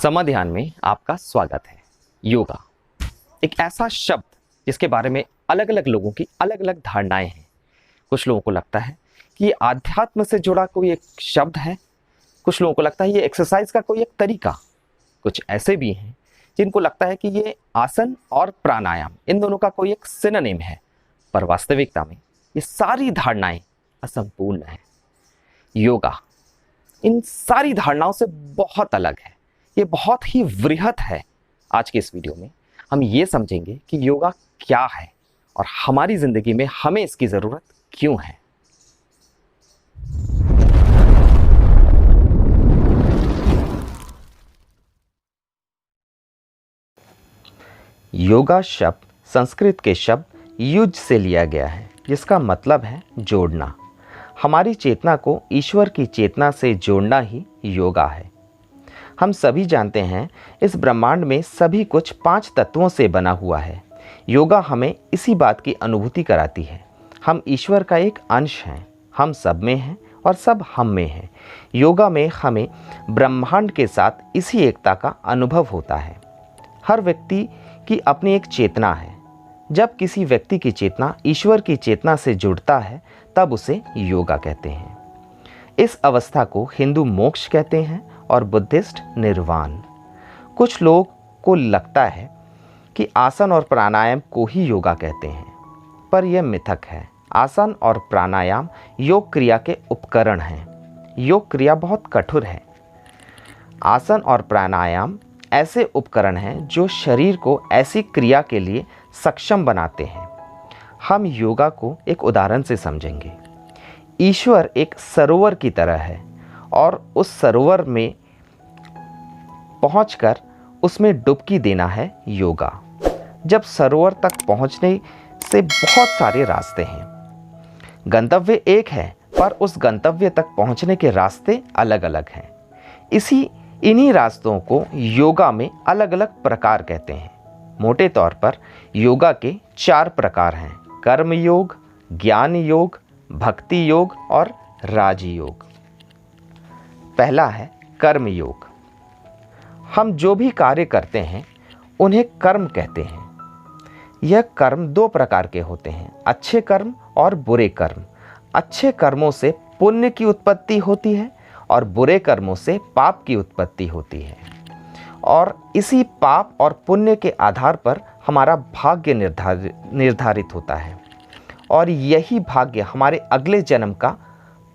समाधान में आपका स्वागत है। योगा एक ऐसा शब्द जिसके बारे में अलग अलग लोगों की अलग अलग धारणाएं हैं। कुछ लोगों को लगता है कि ये आध्यात्म से जुड़ा कोई एक शब्द है, कुछ लोगों को लगता है ये एक्सरसाइज का कोई एक तरीका, कुछ ऐसे भी हैं जिनको लगता है कि ये आसन और प्राणायाम इन दोनों का कोई एक सिनोनिम है। पर वास्तविकता में ये सारी धारणाएं असंपूर्ण हैं। योगा इन सारी धारणाओं से बहुत अलग है, ये बहुत ही वृहत है। आज के इस वीडियो में हम ये समझेंगे कि योगा क्या है और हमारी जिंदगी में हमें इसकी जरूरत क्यों है। योगा शब्द संस्कृत के शब्द युज से लिया गया है, जिसका मतलब है जोड़ना। हमारी चेतना को ईश्वर की चेतना से जोड़ना ही योगा है। हम सभी जानते हैं इस ब्रह्मांड में सभी कुछ 5 तत्वों से बना हुआ है। योगा हमें इसी बात की अनुभूति कराती है। हम ईश्वर का एक अंश हैं, हम सब में हैं और सब हम में हैं। योगा में हमें ब्रह्मांड के साथ इसी एकता का अनुभव होता है। हर व्यक्ति की अपनी एक चेतना है। जब किसी व्यक्ति की चेतना ईश्वर की चेतना से जुड़ता है तब उसे योगा कहते हैं। इस अवस्था को हिंदू मोक्ष कहते हैं और बुद्धिस्ट निर्वाण। कुछ लोगों को लगता है कि आसन और प्राणायाम को ही योगा कहते हैं, पर यह मिथक है। आसन और प्राणायाम योग क्रिया के उपकरण हैं। योग क्रिया बहुत कठोर है। आसन और प्राणायाम ऐसे उपकरण हैं जो शरीर को ऐसी क्रिया के लिए सक्षम बनाते हैं। हम योगा को एक उदाहरण से समझेंगे। ईश्वर एक सरोवर की तरह है और उस सरोवर में पहुंचकर उसमें डुबकी देना है योगा। जब सरोवर तक पहुंचने से बहुत सारे रास्ते हैं, गंतव्य एक है पर उस गंतव्य तक पहुंचने के रास्ते अलग अलग हैं। इन्हीं रास्तों को योगा में अलग अलग प्रकार कहते हैं। मोटे तौर पर योगा के 4 प्रकार हैं: कर्म योग, ज्ञान योग, भक्ति योग और राजयोग। पहला है कर्म योग। हम जो भी कार्य करते हैं उन्हें कर्म कहते हैं। यह कर्म 2 प्रकार के होते हैं: अच्छे कर्म और बुरे कर्म। अच्छे कर्मों से पुण्य की उत्पत्ति होती है और बुरे कर्मों से पाप की उत्पत्ति होती है, और इसी पाप और पुण्य के आधार पर हमारा भाग्य निर्धारित होता है, और यही भाग्य हमारे अगले जन्म का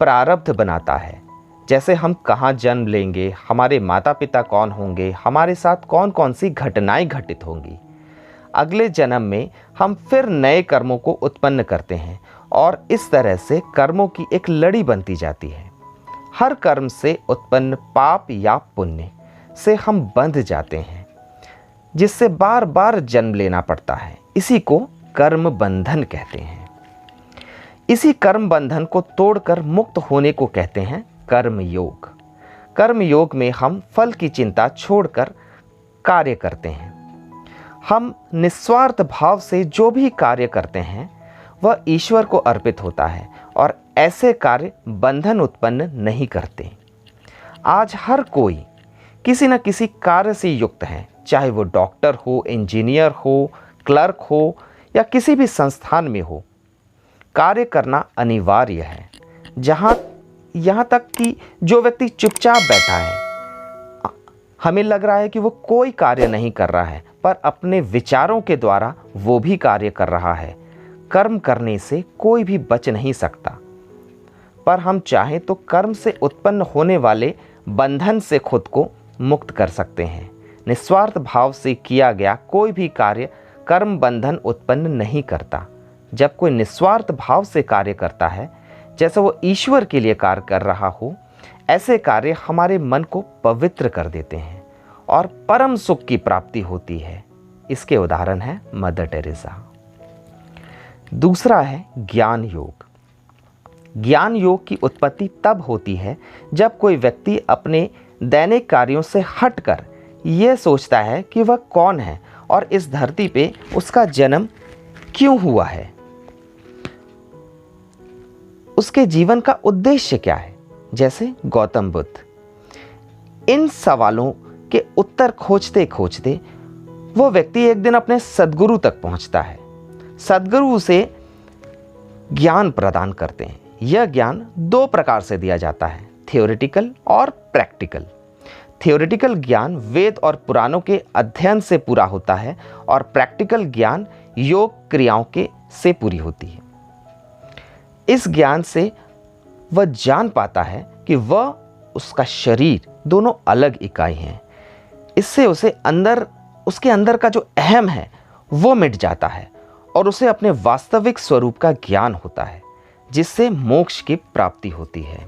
प्रारब्ध बनाता है। जैसे हम कहाँ जन्म लेंगे, हमारे माता पिता कौन होंगे, हमारे साथ कौन कौन सी घटनाएं घटित होंगी। अगले जन्म में हम फिर नए कर्मों को उत्पन्न करते हैं और इस तरह से कर्मों की एक लड़ी बनती जाती है। हर कर्म से उत्पन्न पाप या पुण्य से हम बंध जाते हैं, जिससे बार बार जन्म लेना पड़ता है। इसी को कर्म बंधन कहते हैं। इसी कर्म बंधन को तोड़कर मुक्त होने को कहते हैं कर्म योग। कर्म योग में हम फल की चिंता छोड़कर कार्य करते हैं। हम निस्वार्थ भाव से जो भी कार्य करते हैं वह ईश्वर को अर्पित होता है और ऐसे कार्य बंधन उत्पन्न नहीं करते। आज हर कोई किसी न किसी कार्य से युक्त है, चाहे वो डॉक्टर हो, इंजीनियर हो, क्लर्क हो या किसी भी संस्थान में हो। कार्य करना अनिवार्य है। यहाँ तक कि जो व्यक्ति चुपचाप बैठा है, हमें लग रहा है कि वो कोई कार्य नहीं कर रहा है, पर अपने विचारों के द्वारा वो भी कार्य कर रहा है। कर्म करने से कोई भी बच नहीं सकता, पर हम चाहें तो कर्म से उत्पन्न होने वाले बंधन से खुद को मुक्त कर सकते हैं। निस्वार्थ भाव से किया गया कोई भी कार्य कर्म बंधन उत्पन्न नहीं करता। जब कोई निस्वार्थ भाव से कार्य करता है, जैसे वो ईश्वर के लिए कार्य कर रहा हो, ऐसे कार्य हमारे मन को पवित्र कर देते हैं और परम सुख की प्राप्ति होती है। इसके उदाहरण है मदर टेरेसा। दूसरा है ज्ञान योग। ज्ञान योग की उत्पत्ति तब होती है जब कोई व्यक्ति अपने दैनिक कार्यों से हटकर यह सोचता है कि वह कौन है और इस धरती पे उसका जन्म क्यों हुआ है, उसके जीवन का उद्देश्य क्या है। जैसे गौतम बुद्ध इन सवालों के उत्तर खोजते खोजते वो व्यक्ति एक दिन अपने सद्गुरु तक पहुंचता है। सद्गुरु उसे ज्ञान प्रदान करते हैं। यह ज्ञान दो प्रकार से दिया जाता है, थियोरेटिकल और प्रैक्टिकल। थियोरेटिकल ज्ञान वेद और पुराणों के अध्ययन से पूरा होता है और प्रैक्टिकल ज्ञान योग क्रियाओं के से पूरी होती है। इस ज्ञान से वह जान पाता है कि वह उसका शरीर दोनों अलग इकाई हैं। इससे उसके अंदर का जो अहम है वो मिट जाता है और उसे अपने वास्तविक स्वरूप का ज्ञान होता है, जिससे मोक्ष की प्राप्ति होती है।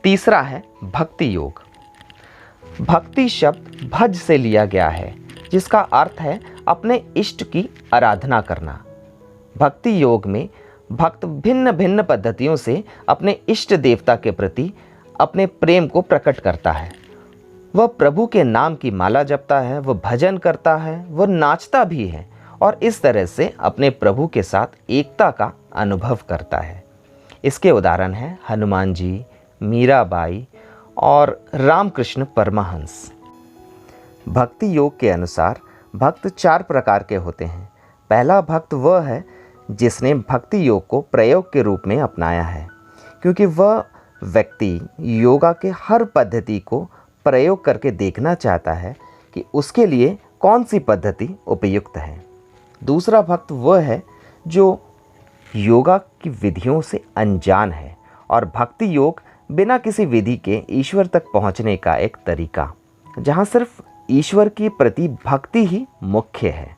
तीसरा है भक्ति योग। भक्ति शब्द भज से लिया गया है, जिसका अर्थ है अपने इष्ट की आराधना करना। भक्ति योग में भक्त भिन्न भिन्न पद्धतियों से अपने इष्ट देवता के प्रति अपने प्रेम को प्रकट करता है। वह प्रभु के नाम की माला जपता है, वह भजन करता है, वह नाचता भी है और इस तरह से अपने प्रभु के साथ एकता का अनुभव करता है। इसके उदाहरण हैं हनुमान जी, मीराबाई और रामकृष्ण परमहंस। भक्ति योग के अनुसार भक्त 4 प्रकार के होते हैं। पहला भक्त वह है जिसने भक्ति योग को प्रयोग के रूप में अपनाया है, क्योंकि वह व्यक्ति योगा के हर पद्धति को प्रयोग करके देखना चाहता है कि उसके लिए कौन सी पद्धति उपयुक्त है। दूसरा भक्त वह है जो योगा की विधियों से अनजान है और भक्ति योग बिना किसी विधि के ईश्वर तक पहुंचने का एक तरीका, जहां सिर्फ ईश्वर के प्रति भक्ति ही मुख्य है।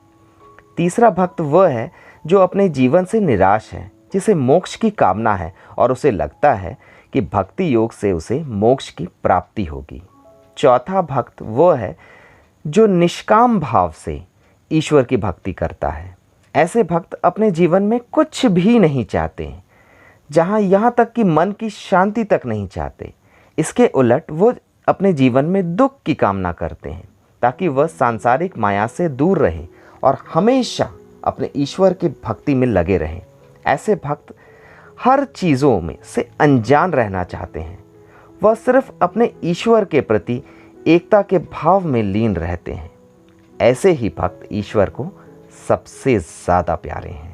तीसरा भक्त वह है जो अपने जीवन से निराश है, जिसे मोक्ष की कामना है और उसे लगता है कि भक्ति योग से उसे मोक्ष की प्राप्ति होगी। चौथा भक्त वह है जो निष्काम भाव से ईश्वर की भक्ति करता है। ऐसे भक्त अपने जीवन में कुछ भी नहीं चाहते, यहाँ तक कि मन की शांति तक नहीं चाहते। इसके उलट वो अपने जीवन में दुख की कामना करते हैं, ताकि वह सांसारिक माया से दूर रहे और हमेशा अपने ईश्वर की भक्ति में लगे रहें। ऐसे भक्त हर चीज़ों में से अनजान रहना चाहते हैं। वह सिर्फ अपने ईश्वर के प्रति एकता के भाव में लीन रहते हैं। ऐसे ही भक्त ईश्वर को सबसे ज़्यादा प्यारे हैं।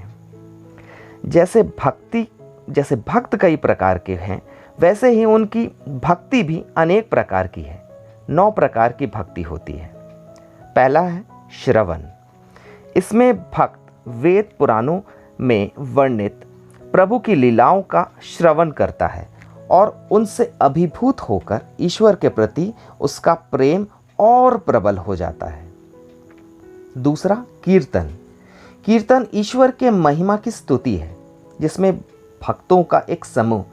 जैसे भक्त कई प्रकार के हैं, वैसे ही उनकी भक्ति भी अनेक प्रकार की है। 9 प्रकार की भक्ति होती है। पहला है श्रवण। इसमें भक्त वेद पुराणों में वर्णित प्रभु की लीलाओं का श्रवण करता है और उनसे अभिभूत होकर ईश्वर के प्रति उसका प्रेम और प्रबल हो जाता है। दूसरा कीर्तन। कीर्तन ईश्वर के महिमा की स्तुति है, जिसमें भक्तों का एक समूह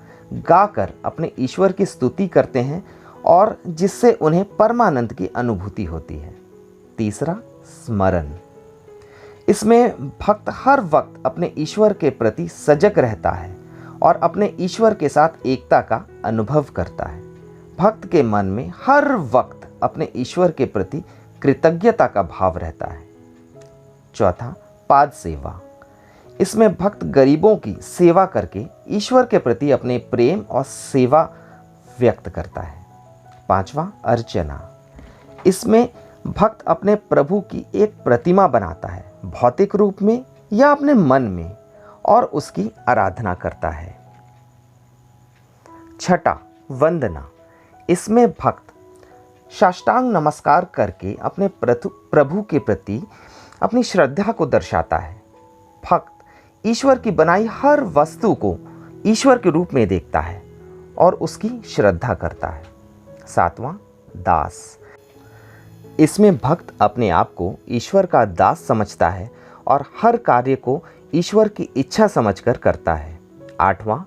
गाकर अपने ईश्वर की स्तुति करते हैं और जिससे उन्हें परमानंद की अनुभूति होती है। तीसरा स्मरण। इसमें भक्त हर वक्त अपने ईश्वर के प्रति सजग रहता है और अपने ईश्वर के साथ एकता का अनुभव करता है। भक्त के मन में हर वक्त अपने ईश्वर के प्रति कृतज्ञता का भाव रहता है। चौथा पाद सेवा। इसमें भक्त गरीबों की सेवा करके ईश्वर के प्रति अपने प्रेम और सेवा व्यक्त करता है। पांचवा अर्चना। इसमें भक्त अपने प्रभु की एक प्रतिमा बनाता है, भौतिक रूप में या अपने मन में, और उसकी आराधना करता है। छठा वंदना। इसमें भक्त साष्टांग नमस्कार करके अपने प्रभु के प्रति अपनी श्रद्धा को दर्शाता है। भक्त ईश्वर की बनाई हर वस्तु को ईश्वर के रूप में देखता है और उसकी श्रद्धा करता है। सातवां दास। इसमें भक्त अपने आप को ईश्वर का दास समझता है और हर कार्य को ईश्वर की इच्छा समझकर करता है। आठवां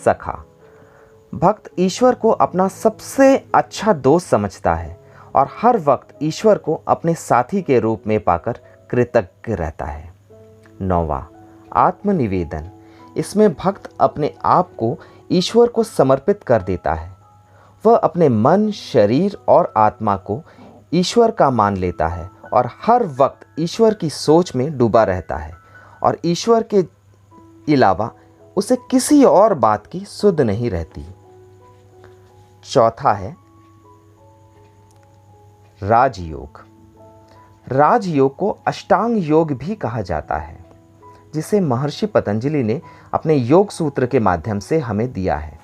सखा। भक्त ईश्वर को अपना सबसे अच्छा दोस्त समझता है और हर वक्त ईश्वर को अपने साथी के रूप में पाकर कृतज्ञ रहता है। नौवां आत्मनिवेदन। इसमें भक्त अपने आप को ईश्वर को समर्पित कर देता है। वह अपने मन, शरीर और आत्मा को ईश्वर का मान लेता है और हर वक्त ईश्वर की सोच में डूबा रहता है और ईश्वर के अलावा उसे किसी और बात की सुध नहीं रहती। चौथा है राजयोग। राजयोग को अष्टांग योग भी कहा जाता है, जिसे महर्षि पतंजलि ने अपने योग सूत्र के माध्यम से हमें दिया है।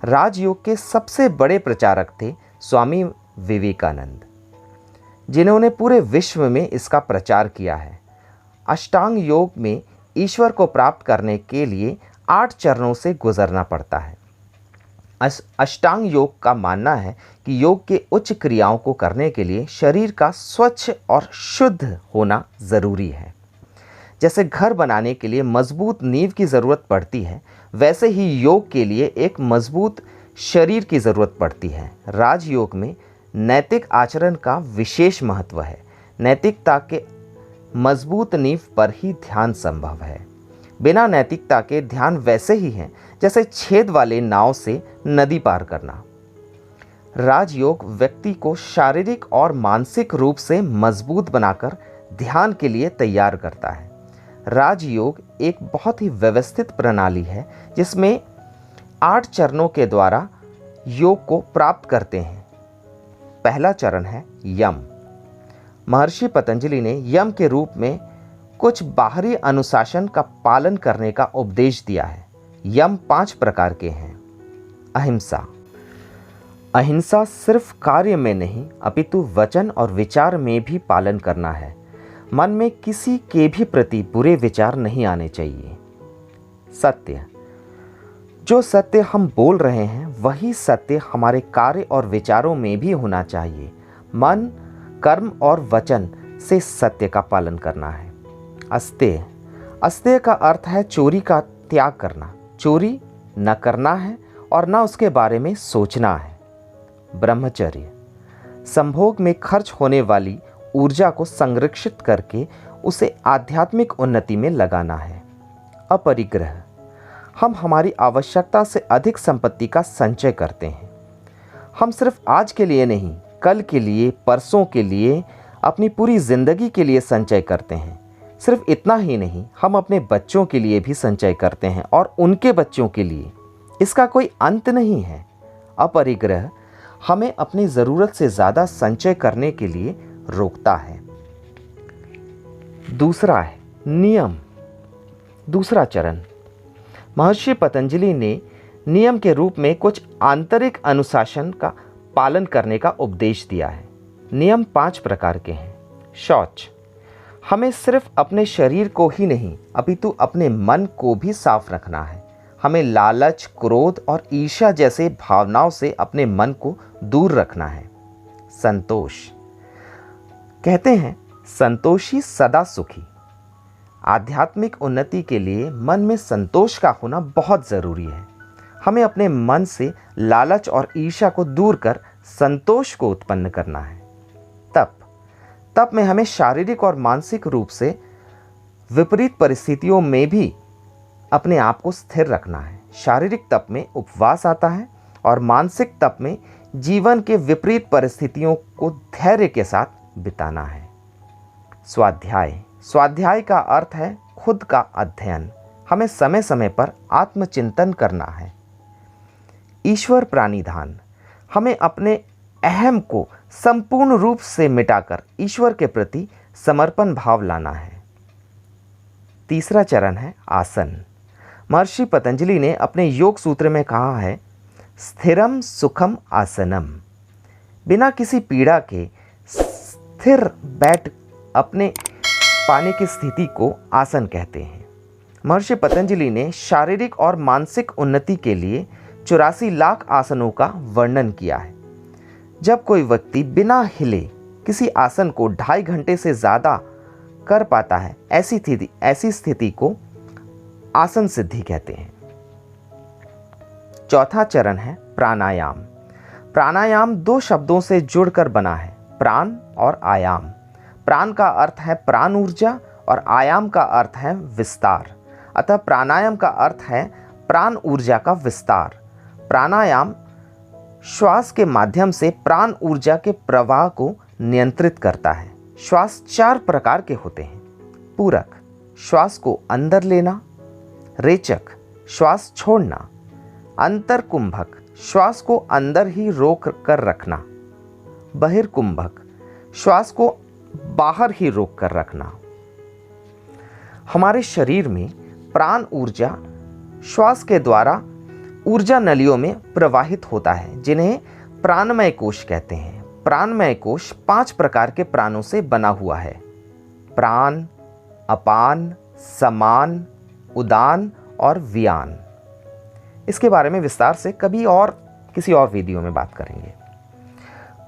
राजयोग के सबसे बड़े प्रचारक थे स्वामी विवेकानंद, जिन्होंने पूरे विश्व में इसका प्रचार किया है। अष्टांग योग में ईश्वर को प्राप्त करने के लिए 8 चरणों से गुजरना पड़ता है। अष्टांग योग का मानना है कि योग के उच्च क्रियाओं को करने के लिए शरीर का स्वच्छ और शुद्ध होना ज़रूरी है। जैसे घर बनाने के लिए मजबूत नींव की ज़रूरत पड़ती है, वैसे ही योग के लिए एक मजबूत शरीर की ज़रूरत पड़ती है। राजयोग में नैतिक आचरण का विशेष महत्व है। नैतिकता के मजबूत नींव पर ही ध्यान संभव है। बिना नैतिकता के ध्यान वैसे ही है जैसे छेद वाले नाव से नदी पार करना। राजयोग व्यक्ति को शारीरिक और मानसिक रूप से मजबूत बनाकर ध्यान के लिए तैयार करता है। राजयोग एक बहुत ही व्यवस्थित प्रणाली है, जिसमें 8 चरणों के द्वारा योग को प्राप्त करते हैं। पहला चरण है यम। महर्षि पतंजलि ने यम के रूप में कुछ बाहरी अनुशासन का पालन करने का उपदेश दिया है। यम 5 प्रकार के हैं। अहिंसा। अहिंसा सिर्फ कार्य में नहीं अपितु वचन और विचार में भी पालन करना है। मन में किसी के भी प्रति बुरे विचार नहीं आने चाहिए। सत्य। जो सत्य हम बोल रहे हैं वही सत्य हमारे कार्य और विचारों में भी होना चाहिए। मन, कर्म और वचन से सत्य का पालन करना है। अस्तेय। अस्तेय का अर्थ है चोरी का त्याग करना। चोरी न करना है और न उसके बारे में सोचना है। ब्रह्मचर्य। संभोग में खर्च होने वाली ऊर्जा को संरक्षित करके उसे आध्यात्मिक उन्नति में लगाना है। अपरिग्रह। हम हमारी आवश्यकता से अधिक संपत्ति का संचय करते हैं। हम सिर्फ आज के लिए नहीं, कल के लिए, परसों के लिए, अपनी पूरी जिंदगी के लिए संचय करते हैं। सिर्फ इतना ही नहीं, हम अपने बच्चों के लिए भी संचय करते हैं और उनके बच्चों के लिए। इसका कोई अंत नहीं है। अपरिग्रह हमें अपनी ज़रूरत से ज़्यादा संचय करने के लिए रोकता है। दूसरा है नियम। दूसरा चरण। महर्षि पतंजलि ने नियम के रूप में कुछ आंतरिक अनुशासन का पालन करने का उपदेश दिया है। नियम 5 प्रकार के हैं। शौच। हमें सिर्फ अपने शरीर को ही नहीं अपितु अपने मन को भी साफ रखना है। हमें लालच, क्रोध और ईर्ष्या जैसे भावनाओं से अपने मन को दूर रखना है। संतोष। कहते हैं संतोषी सदा सुखी। आध्यात्मिक उन्नति के लिए मन में संतोष का होना बहुत ज़रूरी है। हमें अपने मन से लालच और ईर्ष्या को दूर कर संतोष को उत्पन्न करना है। तप में हमें शारीरिक और मानसिक रूप से विपरीत परिस्थितियों में भी अपने आप को स्थिर रखना है। शारीरिक तप में उपवास आता है और मानसिक तप में जीवन के विपरीत परिस्थितियों को धैर्य के साथ बिताना है। स्वाध्याय। स्वाध्याय का अर्थ है खुद का अध्ययन। हमें समय समय पर आत्मचिंतन करना है। ईश्वर प्राणिधान। हमें अपने अहम को संपूर्ण रूप से मिटाकर ईश्वर के प्रति समर्पण भाव लाना है। तीसरा चरण है आसन। महर्षि पतंजलि ने अपने योग सूत्र में कहा है स्थिरम सुखम आसनम। बिना किसी पीड़ा के स्थिर बैठ अपने पाने की स्थिति को आसन कहते हैं। महर्षि पतंजलि ने शारीरिक और मानसिक उन्नति के लिए 84 लाख आसनों का वर्णन किया है। जब कोई व्यक्ति बिना हिले किसी आसन को 2.5 घंटे से ज़्यादा कर पाता है, ऐसी स्थिति को आसन सिद्धि कहते हैं। चौथा चरण है प्राणायाम। प्राणायाम 2 शब्दों से जुड़कर बना है, प्राण और आयाम। प्राण का अर्थ है प्राण ऊर्जा और आयाम का अर्थ है विस्तार। अतः प्राणायाम का अर्थ है प्राण ऊर्जा का विस्तार। प्राणायाम श्वास के माध्यम से प्राण ऊर्जा के प्रवाह को नियंत्रित करता है। श्वास 4 प्रकार के होते हैं। पूरक, श्वास को अंदर लेना। रेचक, श्वास छोड़ना। अंतरकुंभक, श्वास को अंदर ही रोक कर रखना। बहिर्कुंभक, श्वास को बाहर ही रोक कर रखना। हमारे शरीर में प्राण ऊर्जा श्वास के द्वारा ऊर्जा नलियों में प्रवाहित होता है, जिन्हें प्राणमय कोश कहते हैं। प्राणमय कोश 5 प्रकार के प्राणों से बना हुआ है: प्राण, अपान, समान, उदान और व्यान। इसके बारे में विस्तार से कभी और किसी और वीडियो में बात करेंगे।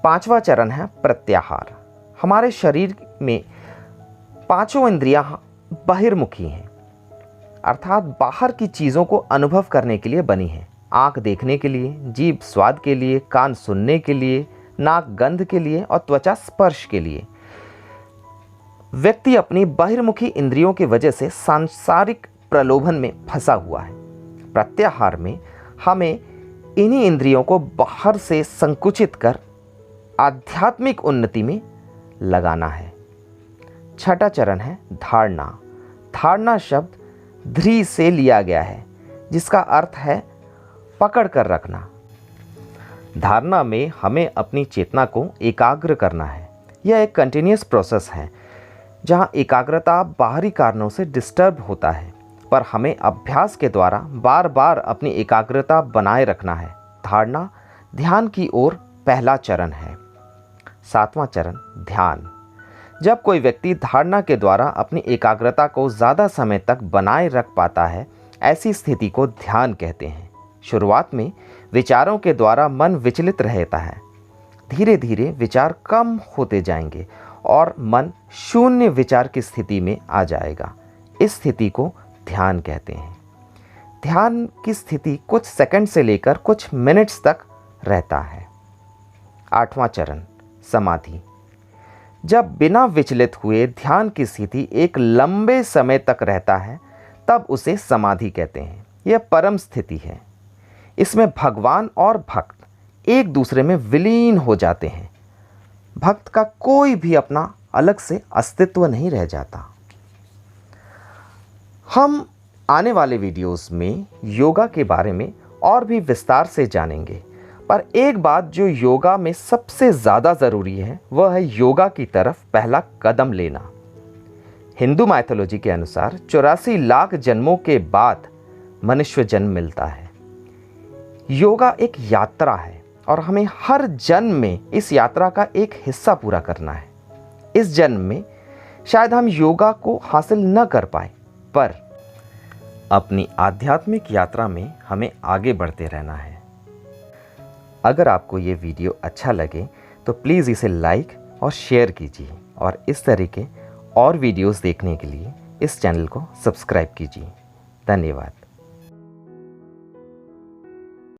5वां चरण है प्रत्याहार। हमारे शरीर में 5 इंद्रियां बहिर्मुखी हैं, अर्थात बाहर की चीज़ों को अनुभव करने के लिए बनी हैं। आँख देखने के लिए, जीभ स्वाद के लिए, कान सुनने के लिए, नाक गंध के लिए और त्वचा स्पर्श के लिए। व्यक्ति अपनी बहिर्मुखी इंद्रियों की वजह से सांसारिक प्रलोभन में फंसा हुआ है। प्रत्याहार में हमें इन्हीं इंद्रियों को बाहर से संकुचित कर आध्यात्मिक उन्नति में लगाना है। 6वां चरण है धारणा। धारणा शब्द ध्री से लिया गया है, जिसका अर्थ है पकड़ कर रखना। धारणा में हमें अपनी चेतना को एकाग्र करना है। यह एक कंटिन्यूअस प्रोसेस है जहां एकाग्रता बाहरी कारणों से डिस्टर्ब होता है, पर हमें अभ्यास के द्वारा बार बार अपनी एकाग्रता बनाए रखना है। धारणा ध्यान की ओर पहला चरण है। 7वां चरण ध्यान। जब कोई व्यक्ति धारणा के द्वारा अपनी एकाग्रता को ज़्यादा समय तक बनाए रख पाता है, ऐसी स्थिति को ध्यान कहते हैं। शुरुआत में विचारों के द्वारा मन विचलित रहता है। धीरे धीरे विचार कम होते जाएंगे और मन शून्य विचार की स्थिति में आ जाएगा। इस स्थिति को ध्यान कहते हैं। ध्यान की स्थिति कुछ सेकंड से लेकर कुछ मिनट्स तक रहता है। 8वां चरण समाधि। जब बिना विचलित हुए ध्यान की स्थिति एक लंबे समय तक रहता है, तब उसे समाधि कहते हैं। यह परम स्थिति है। इसमें भगवान और भक्त एक दूसरे में विलीन हो जाते हैं। भक्त का कोई भी अपना अलग से अस्तित्व नहीं रह जाता। हम आने वाले वीडियोस में योगा के बारे में और भी विस्तार से जानेंगे, पर एक बात जो योगा में सबसे ज़्यादा ज़रूरी है, वह है योगा की तरफ पहला कदम लेना। हिंदू माइथोलॉजी के अनुसार 84 लाख जन्मों के बाद मनुष्य जन्म मिलता है। योगा एक यात्रा है और हमें हर जन्म में इस यात्रा का एक हिस्सा पूरा करना है। इस जन्म में शायद हम योगा को हासिल न कर पाए, पर अपनी आध्यात्मिक यात्रा में हमें आगे बढ़ते रहना है। अगर आपको ये वीडियो अच्छा लगे तो प्लीज़ इसे लाइक और शेयर कीजिए, और इस तरह के और वीडियोस देखने के लिए इस चैनल को सब्सक्राइब कीजिए। धन्यवाद।